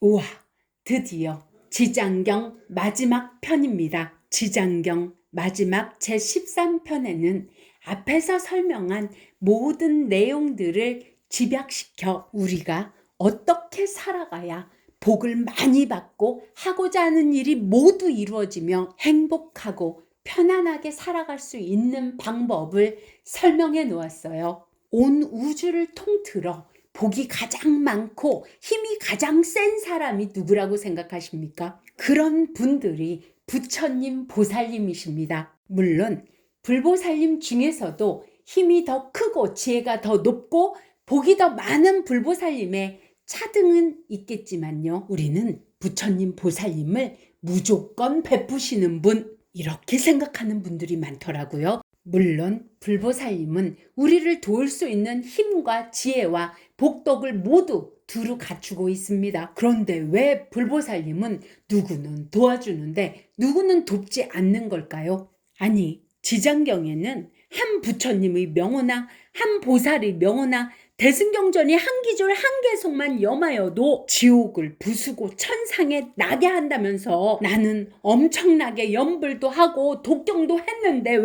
우와, 드디어 지장경 마지막 편입니다. 지장경 마지막 제13편에는 앞에서 설명한 모든 내용들을 집약시켜 우리가 어떻게 살아가야 복을 많이 받고 하고자 하는 일이 모두 이루어지며 행복하고 편안하게 살아갈 수 있는 방법을 설명해 놓았어요. 온 우주를 통틀어 복이 가장 많고 힘이 가장 센 사람이 누구라고 생각하십니까? 그런 분들이 부처님, 보살님이십니다. 물론 불보살님 중에서도 힘이 더 크고 지혜가 더 높고 복이 더 많은 불보살님의 차등은 있겠지만요. 우리는 부처님, 보살님을 무조건 베푸시는 분, 이렇게 생각하는 분들이 많더라고요. 물론 불보살님은 우리를 도울 수 있는 힘과 지혜와 복덕을 모두 두루 갖추고 있습니다. 그런데 왜 불보살님은 누구는 도와주는데 누구는 돕지 않는 걸까요? 아니, 지장경에는 한 부처님의 명호나 한 보살의 명호나 대승경전이 한 기절 한 개속만 염하여도 지옥을 부수고 천상에 나게 한다면서 나는 엄청나게 염불도 하고 독경도 했는데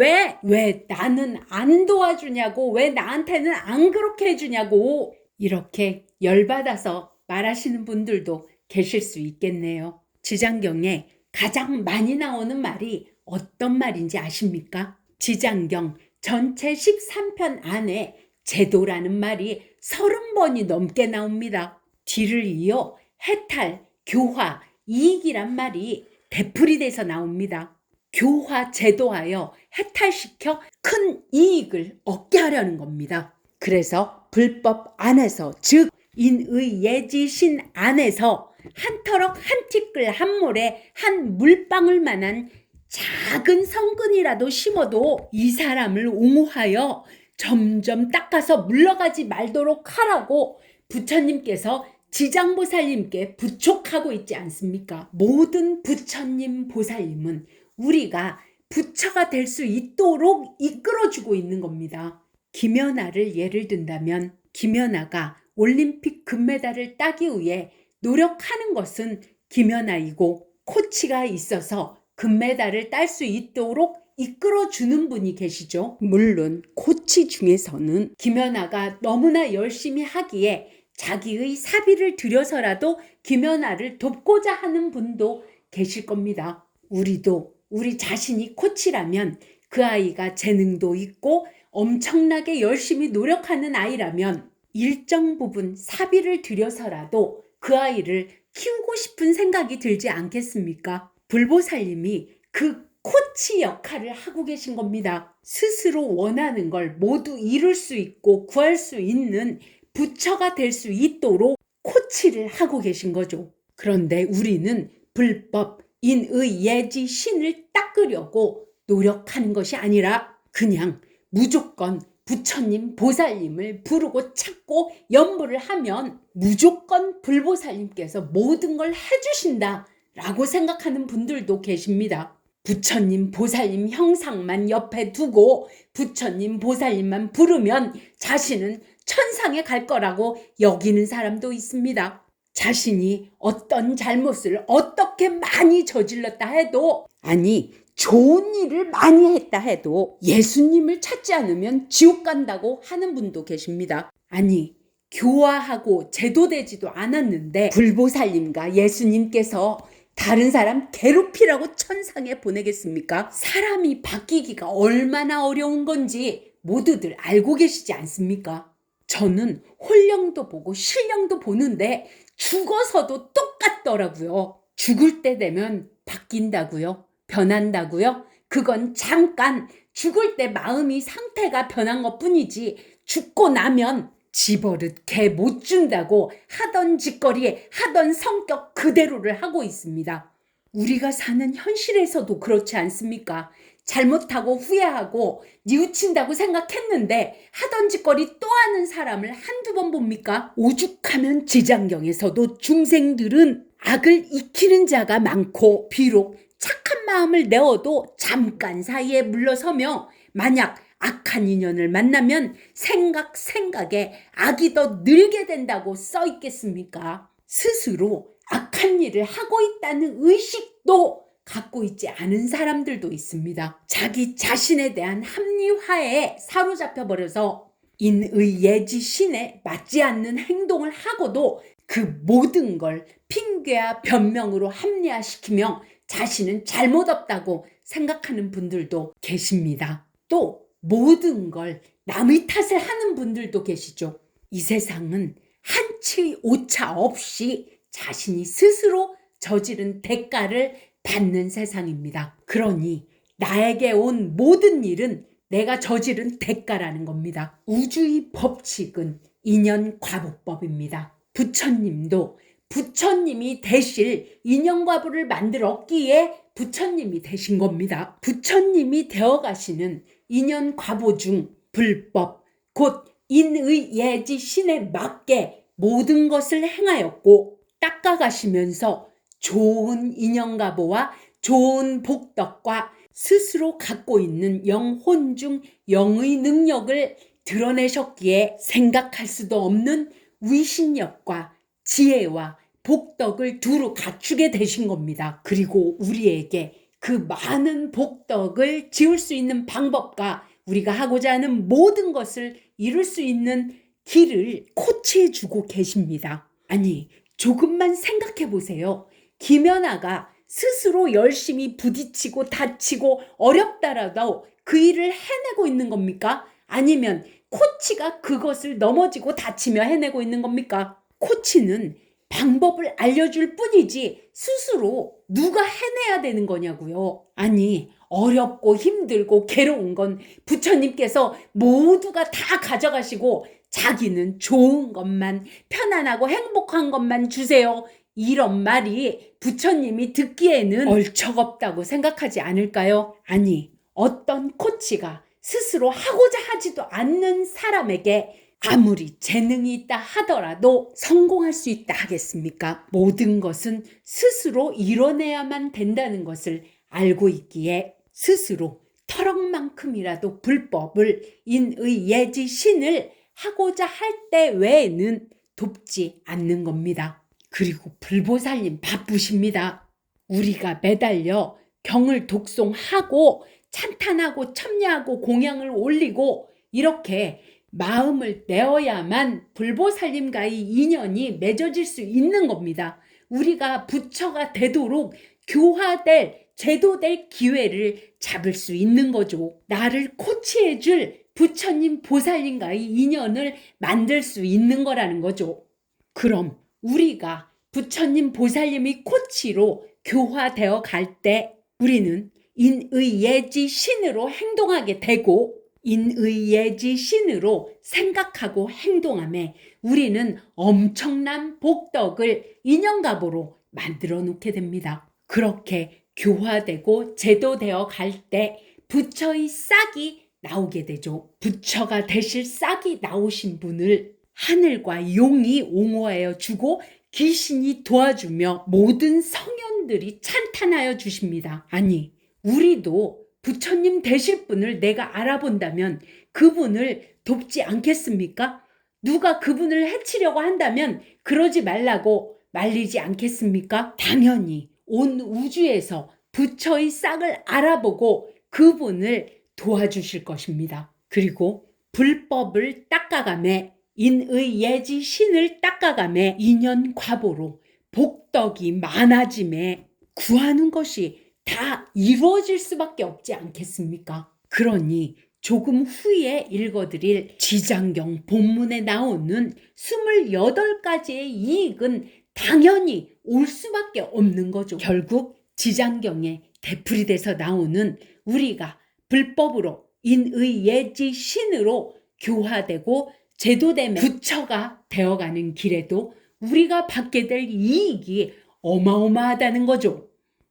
왜 나는 안 도와주냐고, 왜 나한테는 안 그렇게 해주냐고 이렇게 열받아서 말하시는 분들도 계실 수 있겠네요. 지장경에 가장 많이 나오는 말이 어떤 말인지 아십니까? 지장경 전체 13편 안에 제도라는 말이 30번이 넘게 나옵니다. 뒤를 이어 해탈, 교화, 이익이란 말이 되풀이돼서 나옵니다. 교화, 제도하여 해탈시켜 큰 이익을 얻게 하려는 겁니다. 그래서 불법 안에서, 즉 인의 예지신 안에서 한 터럭 한 티끌 한 모래 한 물방울만한 작은 성근이라도 심어도 이 사람을 옹호하여 점점 닦아서 물러가지 말도록 하라고 부처님께서 지장보살님께 부촉하고 있지 않습니까? 모든 부처님, 보살님은 우리가 부처가 될 수 있도록 이끌어주고 있는 겁니다. 김연아를 예를 든다면 김연아가 올림픽 금메달을 따기 위해 노력하는 것은 김연아이고 코치가 있어서 금메달을 딸 수 있도록 이끌어주는 분이 계시죠. 물론 코치 중에서는 김연아가 너무나 열심히 하기에 자기의 사비를 들여서라도 김연아를 돕고자 하는 분도 계실 겁니다. 우리도 우리 자신이 코치라면 그 아이가 재능도 있고 엄청나게 열심히 노력하는 아이라면 일정 부분 사비를 들여서라도 그 아이를 키우고 싶은 생각이 들지 않겠습니까? 불보살님이 그 코치 역할을 하고 계신 겁니다. 스스로 원하는 걸 모두 이룰 수 있고 구할 수 있는 부처가 될 수 있도록 코치를 하고 계신 거죠. 그런데 우리는 불법, 인의, 예지, 신을 닦으려고 노력하는 것이 아니라 그냥 무조건 부처님, 보살님을 부르고 찾고 염불을 하면 무조건 불보살님께서 모든 걸 해주신다 라고 생각하는 분들도 계십니다. 부처님, 보살님 형상만 옆에 두고 부처님, 보살님만 부르면 자신은 천상에 갈 거라고 여기는 사람도 있습니다. 자신이 어떤 잘못을 어떻게 많이 저질렀다 해도, 아니 좋은 일을 많이 했다 해도 예수님을 찾지 않으면 지옥 간다고 하는 분도 계십니다. 아니 교화하고 제도되지도 않았는데 불보살님과 예수님께서 다른 사람 괴롭히라고 천상에 보내겠습니까? 사람이 바뀌기가 얼마나 어려운 건지 모두들 알고 계시지 않습니까? 저는 홀령도 보고 실령도 보는데 죽어서도 똑같더라고요. 죽을 때 되면 바뀐다고요? 변한다고요? 그건 잠깐 죽을 때 마음이 상태가 변한 것뿐이지 죽고 나면 집버릇 개 못 준다고 하던 짓거리에 하던 성격 그대로를 하고 있습니다. 우리가 사는 현실에서도 그렇지 않습니까? 잘못하고 후회하고 뉘우친다고 생각했는데 하던 짓거리 또 하는 사람을 한두 번 봅니까? 오죽하면 지장경에서도 중생들은 악을 익히는 자가 많고 비록 착한 마음을 내어도 잠깐 사이에 물러서며 만약 악한 인연을 만나면 생각에 악이 더 늘게 된다고 써 있겠습니까? 스스로 악한 옳은 일을 하고 있다는 의식도 갖고 있지 않은 사람들도 있습니다. 자기 자신에 대한 합리화에 사로잡혀 버려서 인의 예지신에 맞지 않는 행동을 하고도 그 모든 걸 핑계와 변명으로 합리화시키며 자신은 잘못 없다고 생각하는 분들도 계십니다. 또 모든 걸 남의 탓을 하는 분들도 계시죠. 이 세상은 한치의 오차 없이 자신이 스스로 저지른 대가를 받는 세상입니다. 그러니 나에게 온 모든 일은 내가 저지른 대가라는 겁니다. 우주의 법칙은 인연과보법입니다. 부처님도 부처님이 되실 인연과보를 만들었기에 부처님이 되신 겁니다. 부처님이 되어가시는 인연과보 중 불법, 곧 인의 예지 신에 맞게 모든 것을 행하였고 닦아가시면서 좋은 인연과보와 좋은 복덕과 스스로 갖고 있는 영혼 중 영의 능력을 드러내셨기에 생각할 수도 없는 위신력과 지혜와 복덕을 두루 갖추게 되신 겁니다. 그리고 우리에게 그 많은 복덕을 지을 수 있는 방법과 우리가 하고자 하는 모든 것을 이룰 수 있는 길을 코치해 주고 계십니다. 아니, 조금만 생각해 보세요. 김연아가 스스로 열심히 부딪히고 다치고 어렵다라도 그 일을 해내고 있는 겁니까? 아니면 코치가 그것을 넘어지고 다치며 해내고 있는 겁니까? 코치는 방법을 알려줄 뿐이지 스스로 누가 해내야 되는 거냐고요. 아니, 어렵고 힘들고 괴로운 건 부처님께서 모두가 다 가져가시고 자기는 좋은 것만, 편안하고 행복한 것만 주세요. 이런 말이 부처님이 듣기에는 얼척없다고 생각하지 않을까요? 아니, 어떤 코치가 스스로 하고자 하지도 않는 사람에게 아무리 재능이 있다 하더라도 성공할 수 있다 하겠습니까? 모든 것은 스스로 이뤄내야만 된다는 것을 알고 있기에 스스로 터럭만큼이라도 불법을 인의 예지 신을 하고자 할 때 외에는 돕지 않는 겁니다. 그리고 불보살님 바쁘십니다. 우리가 매달려 경을 독송하고 찬탄하고 첨야하고 공양을 올리고 이렇게 마음을 내어야만 불보살님과의 인연이 맺어질 수 있는 겁니다. 우리가 부처가 되도록 교화될, 제도될 기회를 잡을 수 있는 거죠. 나를 코치해줄 부처님, 보살님과의 인연을 만들 수 있는 거라는 거죠. 그럼 우리가 부처님, 보살님의 코치로 교화되어 갈 때 우리는 인의 예지 신으로 행동하게 되고 인의 예지 신으로 생각하고 행동함에 우리는 엄청난 복덕을 인연가보로 만들어 놓게 됩니다. 그렇게 교화되고 제도되어 갈 때 부처의 싹이 나오게 되죠. 부처가 되실 싹이 나오신 분을 하늘과 용이 옹호하여 주고 귀신이 도와주며 모든 성현들이 찬탄하여 주십니다. 아니, 우리도 부처님 되실 분을 내가 알아본다면 그분을 돕지 않겠습니까? 누가 그분을 해치려고 한다면 그러지 말라고 말리지 않겠습니까? 당연히 온 우주에서 부처의 싹을 알아보고 그분을 도와주실 것입니다. 그리고 불법을 닦아가매 인의 예지 신을 닦아가매 인연과보로 복덕이 많아짐에 구하는 것이 다 이루어질 수밖에 없지 않겠습니까? 그러니 조금 후에 읽어드릴 지장경 본문에 나오는 28가지의 이익은 당연히 올 수밖에 없는 거죠. 결국 지장경에 되풀이돼서 나오는 우리가 불법으로 인의 예지 신으로 교화되고 제도되며 부처가 되어가는 길에도 우리가 받게 될 이익이 어마어마하다는 거죠.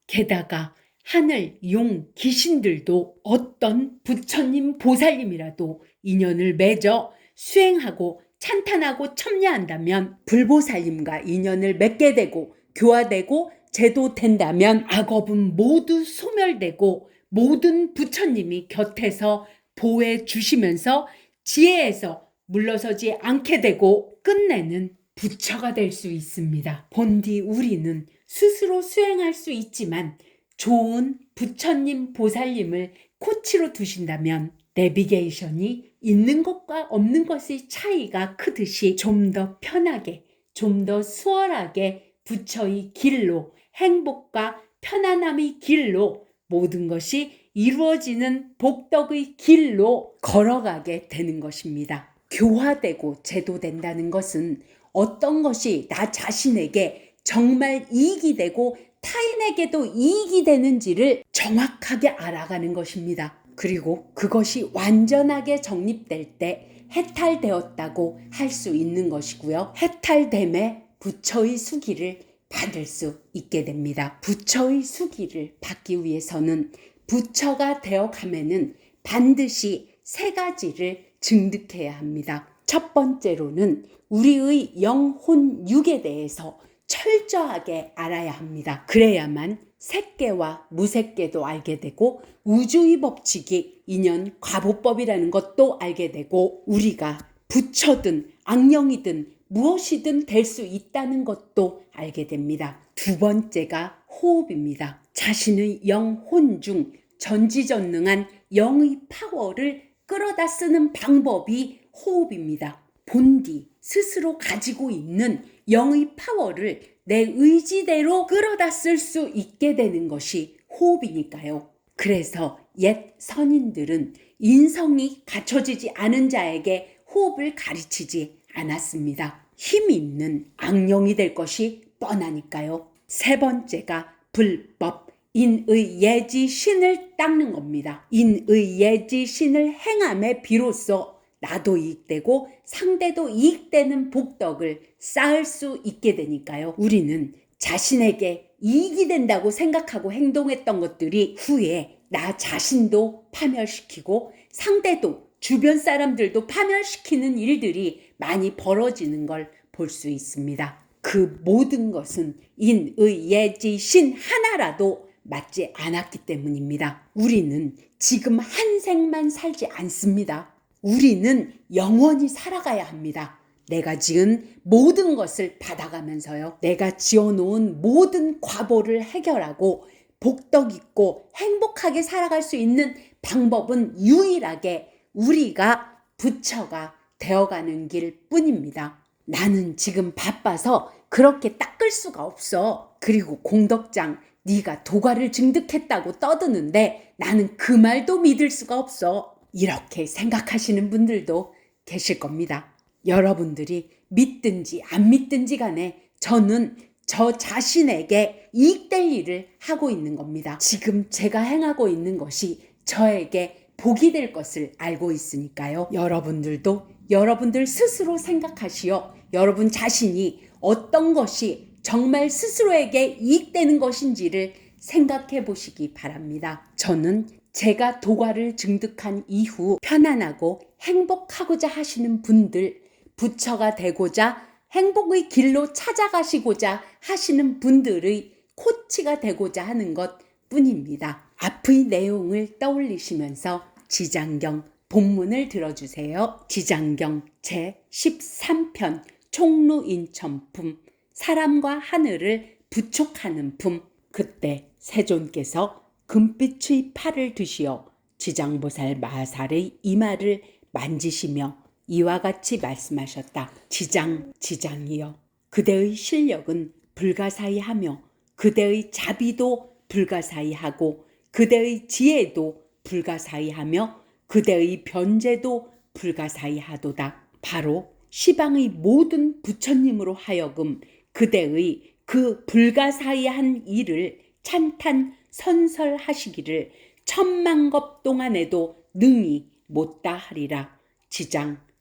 게다가 하늘, 용, 귀신들도 어떤 부처님, 보살님이라도 인연을 맺어 수행하고 찬탄하고 첨야한다면 불보살님과 인연을 맺게 되고 교화되고 제도된다면 악업은 모두 소멸되고 모든 부처님이 곁에서 보호해 주시면서 지혜에서 물러서지 않게 되고 끝내는 부처가 될 수 있습니다. 본디 우리는 스스로 수행할 수 있지만 좋은 부처님, 보살님을 코치로 두신다면 내비게이션이 있는 것과 없는 것의 차이가 크듯이 좀 더 편하게, 좀 더 수월하게 부처의 길로, 행복과 편안함의 길로 모든 것이 이루어지는 복덕의 길로 걸어가게 되는 것입니다. 교화되고 제도된다는 것은 어떤 것이 나 자신에게 정말 이익이 되고 타인에게도 이익이 되는지를 정확하게 알아가는 것입니다. 그리고 그것이 완전하게 정립될 때 해탈되었다고 할 수 있는 것이고요. 해탈됨에 부처의 수기를 받을 수 있게 됩니다. 부처의 수기를 받기 위해서는 부처가 되어가면은 반드시 세 가지를 증득해야 합니다. 첫 번째로는 우리의 영혼 육에 대해서 철저하게 알아야 합니다. 그래야만 색계와 무색계도 알게 되고 우주의 법칙이 인연 과보법이라는 것도 알게 되고 우리가 부처든 악령이든 무엇이든 될 수 있다는 것도 알게 됩니다. 두 번째가 호흡입니다. 자신의 영혼 중 전지전능한 영의 파워를 끌어다 쓰는 방법이 호흡입니다. 본디 스스로 가지고 있는 영의 파워를 내 의지대로 끌어다 쓸 수 있게 되는 것이 호흡이니까요. 그래서 옛 선인들은 인성이 갖춰지지 않은 자에게 호흡을 가르치지 않았습니다. 힘 있는 악령이 될 것이 뻔하니까요. 세 번째가 불법, 인의 예지신을 닦는 겁니다. 인의 예지신을 행함에 비로소 나도 이익되고 상대도 이익되는 복덕을 쌓을 수 있게 되니까요. 우리는 자신에게 이익이 된다고 생각하고 행동했던 것들이 후에 나 자신도 파멸시키고 상대도 주변 사람들도 파멸시키는 일들이 많이 벌어지는 걸 볼 수 있습니다. 그 모든 것은 인의 예지신 하나라도 맞지 않았기 때문입니다. 우리는 지금 한 생만 살지 않습니다. 우리는 영원히 살아가야 합니다. 내가 지은 모든 것을 받아가면서요. 내가 지어놓은 모든 과보를 해결하고 복덕 있고 행복하게 살아갈 수 있는 방법은 유일하게 우리가 부처가 되어가는 길 뿐입니다. 나는 지금 바빠서 그렇게 닦을 수가 없어. 그리고 공덕장 네가 도가를 증득했다고 떠드는데 나는 그 말도 믿을 수가 없어. 이렇게 생각하시는 분들도 계실 겁니다. 여러분들이 믿든지 안 믿든지 간에 저는 저 자신에게 이익될 일을 하고 있는 겁니다. 지금 제가 행하고 있는 것이 저에게 복이 될 것을 알고 있으니까요. 여러분들도 여러분들 스스로 생각하시어 여러분 자신이 어떤 것이 정말 스스로에게 이익되는 것인지를 생각해 보시기 바랍니다. 저는 제가 도가를 증득한 이후 편안하고 행복하고자 하시는 분들, 부처가 되고자 행복의 길로 찾아가시고자 하시는 분들의 코치가 되고자 하는 것 뿐입니다. 앞의 내용을 떠올리시면서 지장경 본문을 들어주세요. 지장경 제13편 총루인천품 사람과 하늘을 부촉하는 품. 그때 세존께서 금빛의 팔을 드시어 지장보살 마살의 이마를 만지시며 이와 같이 말씀하셨다. 지장이여, 그대의 실력은 불가사의하며 그대의 자비도 불가사의하고 그대의 지혜도 불가사의하며 그대의 변제도 불가사의하도다. 바로 시방의 모든 부처님으로 하여금 그대의 그 불가사의한 일을 찬탄 선설하시기를 천만겁 동안에도 능히 못다 하리라.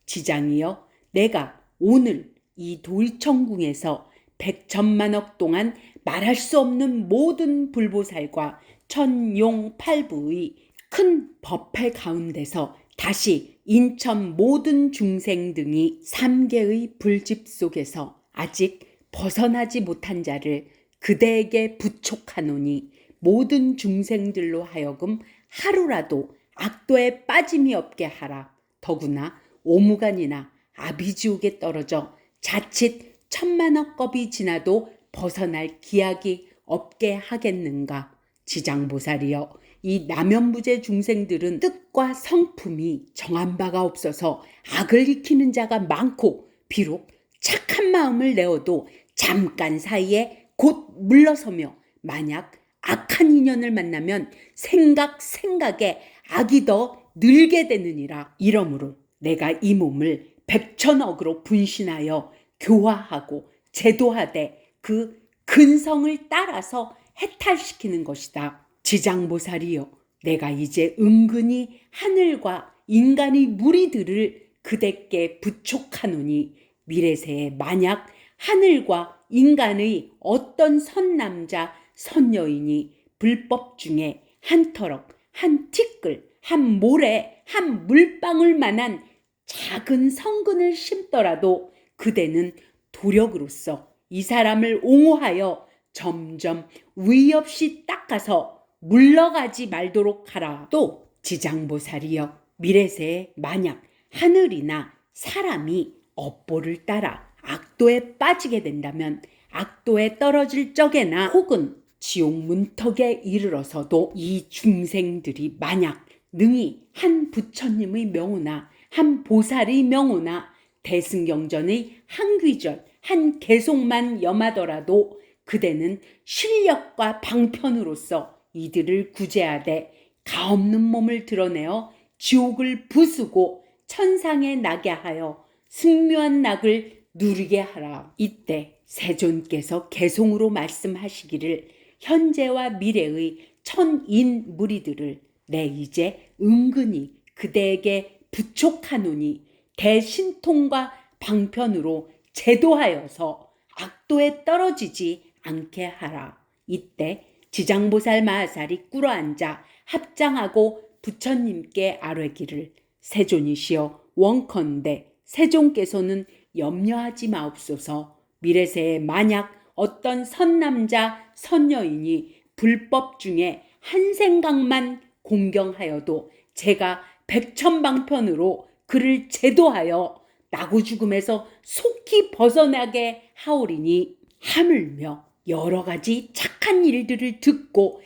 지장이여, 내가 오늘 이 도의천궁에서 백천만억 동안 말할 수 없는 모든 불보살과 천용팔부의 큰 법회 가운데서 다시 인천 모든 중생 등이 삼계의 불집 속에서 아직 벗어나지 못한 자를 그대에게 부촉하노니 모든 중생들로 하여금 하루라도 악도에 빠짐이 없게 하라. 더구나 오무간이나 아비지옥에 떨어져 자칫 천만억 겁이 지나도 벗어날 기약이 없게 하겠는가. 지장보살이여, 이 남연부제 중생들은 뜻과 성품이 정한 바가 없어서 악을 익히는 자가 많고, 비록 착한 마음을 내어도 잠깐 사이에 곧 물러서며, 만약 악한 인연을 만나면 생각에 악이 더 늘게 되느니라. 이러므로 내가 이 몸을 백천억으로 분신하여 교화하고 제도하되 그 근성을 따라서 해탈시키는 것이다. 지장보살이여, 내가 이제 은근히 하늘과 인간의 무리들을 그대께 부촉하노니, 미래세에 만약 하늘과 인간의 어떤 선남자 선여인이 불법 중에 한 터럭, 한 티끌, 한 모래, 한 물방울만한 작은 성근을 심더라도 그대는 도력으로서 이 사람을 옹호하여 점점 위 없이 닦아서 물러가지 말도록 하라. 또 지장보살이여, 미래세에 만약 하늘이나 사람이 업보를 따라 악도에 빠지게 된다면 악도에 떨어질 적에나 혹은 지옥 문턱에 이르러서도 이 중생들이 만약 능히 한 부처님의 명호나 한 보살의 명호나 대승경전의 한 귀절, 한 개송만 염하더라도 그대는 실력과 방편으로서 이들을 구제하되 가없는 몸을 드러내어 지옥을 부수고 천상에 나게 하여 승묘한 낙을 누리게 하라. 이때 세존께서 개송으로 말씀하시기를, 현재와 미래의 천인 무리들을 내 이제 은근히 그대에게 부촉하노니 대신통과 방편으로 제도하여서 악도에 떨어지지 않게 하라. 이때 지장보살 마하살이 꿇어앉아 합장하고 부처님께 아뢰기를, 세존이시여, 원컨대 세존께서는 염려하지 마옵소서. 미래세에 만약 어떤 선남자 선여인이 불법 중에 한 생각만 공경하여도 제가 백천방편으로 그를 제도하여 나고 죽음에서 속히 벗어나게 하오리니, 하물며 여러 가지 착한 일들을 듣고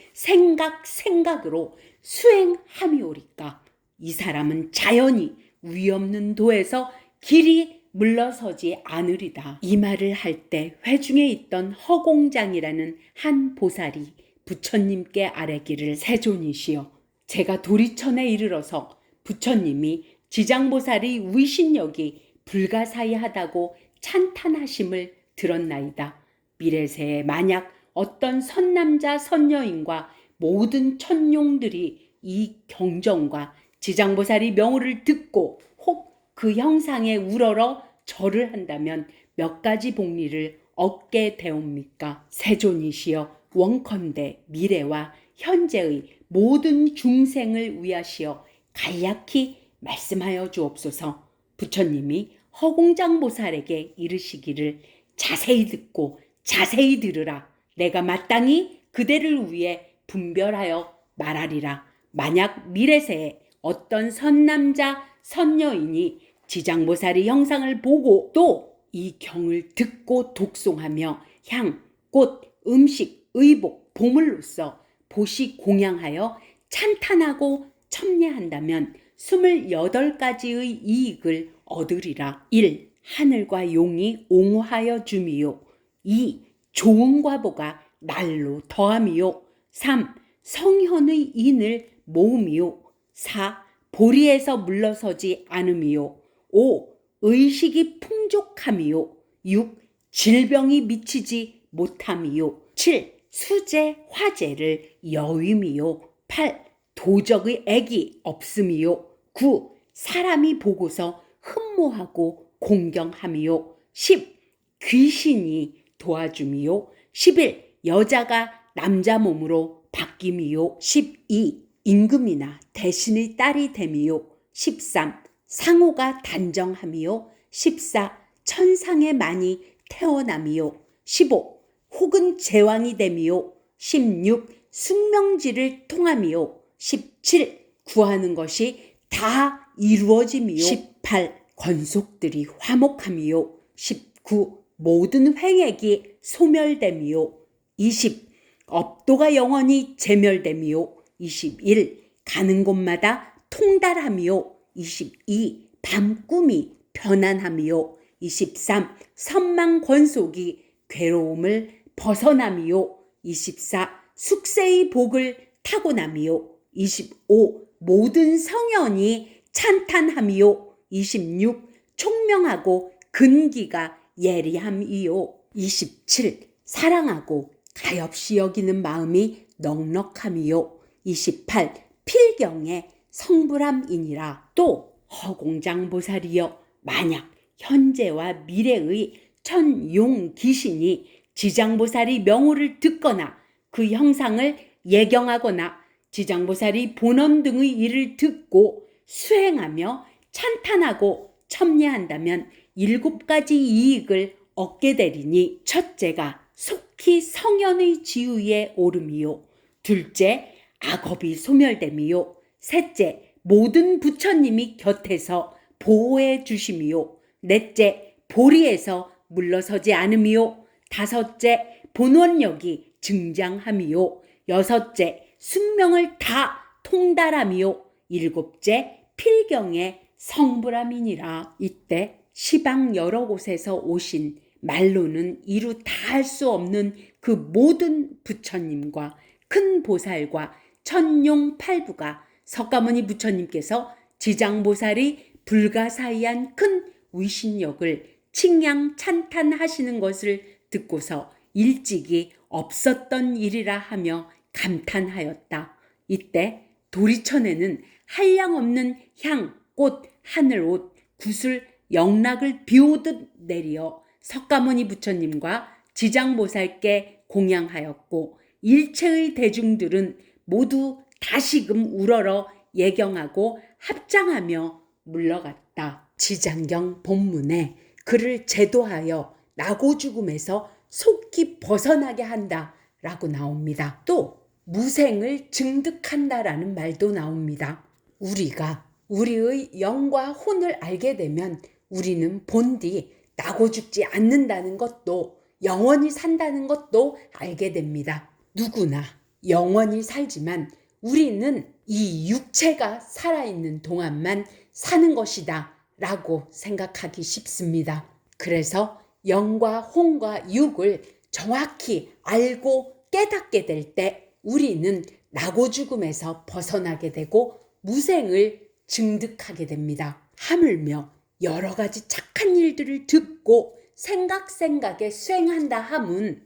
생각으로 수행함이오리까. 이 사람은 자연히 위 없는 도에서 길이 물러서지 않으리다. 이 말을 할 때 회중에 있던 허공장이라는 한 보살이 부처님께 아뢰기를, 세존이시여, 제가 도리천에 이르러서 부처님이 지장보살의 위신력이 불가사의하다고 찬탄하심을 들었나이다. 미래세에 만약 어떤 선남자 선여인과 모든 천룡들이 이 경전과 지장보살의 명호를 듣고 혹 그 형상에 우러러 절을 한다면 몇 가지 복리를 얻게 되옵니까? 세존이시여, 원컨대 미래와 현재의 모든 중생을 위하시어 간략히 말씀하여 주옵소서. 부처님이 허공장보살에게 이르시기를, 자세히 듣고 자세히 들으라. 내가 마땅히 그대를 위해 분별하여 말하리라. 만약 미래세에 어떤 선남자 선여인이 지장보살의 형상을 보고 또 이 경을 듣고 독송하며 향, 꽃, 음식, 의복, 보물로서 보시 공양하여 찬탄하고 첨례한다면 28가지의 이익을 얻으리라. 1. 하늘과 용이 옹호하여 줌이요. 2. 좋은 과보가 날로 더함이요. 3. 성현의 인을 모음이요. 4. 보리에서 물러서지 않음이요. 5. 의식이 풍족함이요. 6. 질병이 미치지 못함이요. 7. 수재 화재를 여임이요. 8. 도적의 액이 없음이요. 9. 사람이 보고서 흠모하고 공경함이요. 10. 귀신이 도와줌이요. 11. 여자가 남자 몸으로 바뀜이요. 12. 임금이나 대신의 딸이 됨이요. 13. 상호가 단정함이요. 14. 천상에 많이 태어남이요. 15. 혹은 제왕이 됨이요. 16. 숙명지를 통함이요. 17. 구하는 것이 다 이루어짐이요. 18. 권속들이 화목함이요. 19. 모든 횡액이 소멸됨이요. 20. 업도가 영원히 제멸됨이요. 21. 가는 곳마다 통달함이요. 22. 밤꿈이 편안함이요. 23. 선망 권속이 괴로움을 벗어남이요. 24. 숙세의 복을 타고남이요. 25. 모든 성현이 찬탄함이요. 26. 총명하고 근기가 예리함이요. 27. 사랑하고 가엾이 여기는 마음이 넉넉함이요. 28. 필경의 성불함이니라. 또 허공장보살이여 만약 현재와 미래의 천용 귀신이 지장보살이 명호를 듣거나 그 형상을 예경하거나 지장보살이 본원 등의 일을 듣고 수행하며 찬탄하고 첨례한다면 7가지 이익을 얻게 되리니 첫째가 속히 성현의 지위에 오름이요. 둘째, 악업이 소멸됨이요. 셋째, 모든 부처님이 곁에서 보호해 주심이요. 넷째, 보리에서 물러서지 않음이요. 다섯째, 본원력이 증장함이요. 여섯째, 숙명을 다 통달함이요. 일곱째, 필경의 성불함이니라. 이때 시방 여러 곳에서 오신 말로는 이루 다 할 수 없는 그 모든 부처님과 큰 보살과 천룡팔부가 석가모니 부처님께서 지장보살이 불가사의한 큰 위신력을 칭양 찬탄하시는 것을 듣고서 일찍이 없었던 일이라 하며 감탄하였다. 이때 도리천에는 한량없는 향, 꽃, 하늘옷, 구슬, 영락을 비오듯 내리어 석가모니 부처님과 지장보살께 공양하였고 일체의 대중들은 모두 다시금 우러러 예경하고 합장하며 물러갔다. 지장경 본문에 그를 제도하여 나고 죽음에서 속히 벗어나게 한다 라고 나옵니다. 또 무생을 증득한다라는 말도 나옵니다. 우리가 우리의 영과 혼을 알게 되면 우리는 본디 나고 죽지 않는다는 것도 영원히 산다는 것도 알게 됩니다. 누구나 영원히 살지만 우리는 이 육체가 살아있는 동안만 사는 것이다 라고 생각하기 쉽습니다. 그래서 영과 혼과 육을 정확히 알고 깨닫게 될 때 우리는 나고 죽음에서 벗어나게 되고 무생을 증득하게 됩니다. 하물며 여러 가지 착한 일들을 듣고 생각에 수행한다 함은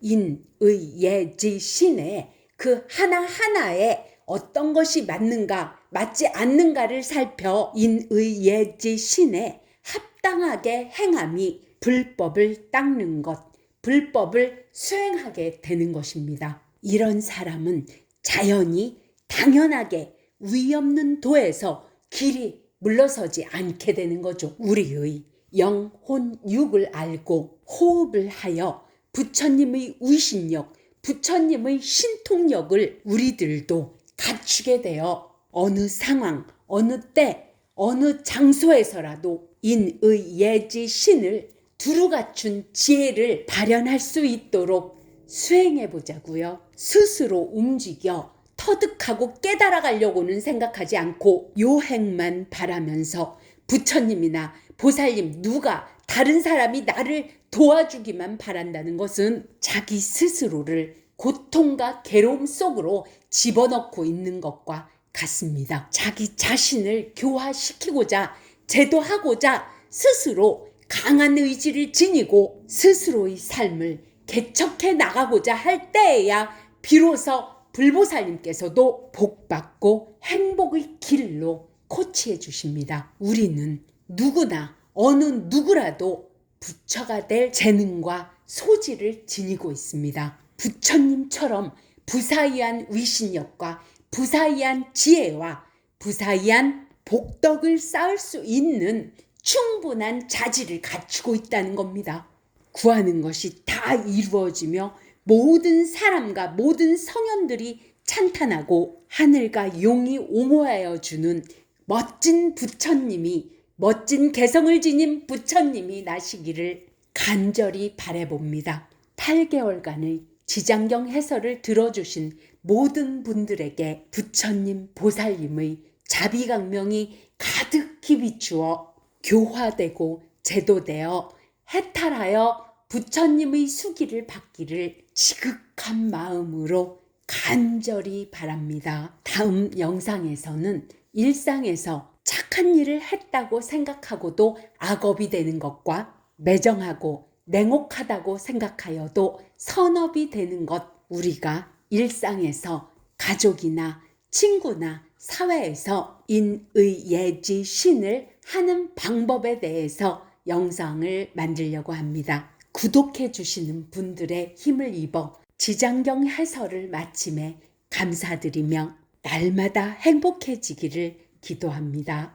인의예지신에 그 하나하나에 어떤 것이 맞는가 맞지 않는가를 살펴 인의예지신에 합당하게 행함이 불법을 닦는 것, 불법을 수행하게 되는 것입니다. 이런 사람은 자연히 당연하게 위 없는 도에서 길이 물러서지 않게 되는 거죠. 우리의 영, 혼, 육을 알고 호흡을 하여 부처님의 위신력, 부처님의 신통력을 우리들도 갖추게 되어 어느 상황, 어느 때, 어느 장소에서라도 인의예지신을 두루 갖춘 지혜를 발현할 수 있도록 수행해 보자고요. 스스로 움직여 터득하고 깨달아 가려고는 생각하지 않고 요행만 바라면서 부처님이나 보살님 누가 다른 사람이 나를 도와주기만 바란다는 것은 자기 스스로를 고통과 괴로움 속으로 집어넣고 있는 것과 같습니다. 자기 자신을 교화시키고자 제도하고자 스스로 강한 의지를 지니고 스스로의 삶을 개척해 나가고자 할 때에야 비로소 불보살님께서도 복받고 행복의 길로 코치해 주십니다. 우리는 누구나 어느 누구라도 부처가 될 재능과 소질을 지니고 있습니다. 부처님처럼 부사이한 위신력과 부사이한 지혜와 부사이한 복덕을 쌓을 수 있는 충분한 자질을 갖추고 있다는 겁니다. 구하는 것이 다 이루어지며 모든 사람과 모든 성현들이 찬탄하고 하늘과 용이 옹호하여 주는 멋진 부처님이 멋진 개성을 지닌 부처님이 나시기를 간절히 바라봅니다. 8개월간의 지장경 해설을 들어주신 모든 분들에게 부처님, 보살님의 자비강명이 가득히 비추어 교화되고 제도되어 해탈하여 부처님의 수기를 받기를 지극한 마음으로 간절히 바랍니다. 다음 영상에서는 일상에서 착한 일을 했다고 생각하고도 악업이 되는 것과 매정하고 냉혹하다고 생각하여도 선업이 되는 것, 우리가 일상에서 가족이나 친구나 사회에서 인의 예지 신을 하는 방법에 대해서 영상을 만들려고 합니다. 구독해 주시는 분들의 힘을 입어 지장경 해설을 마침에 감사드리며 날마다 행복해지기를 기도합니다.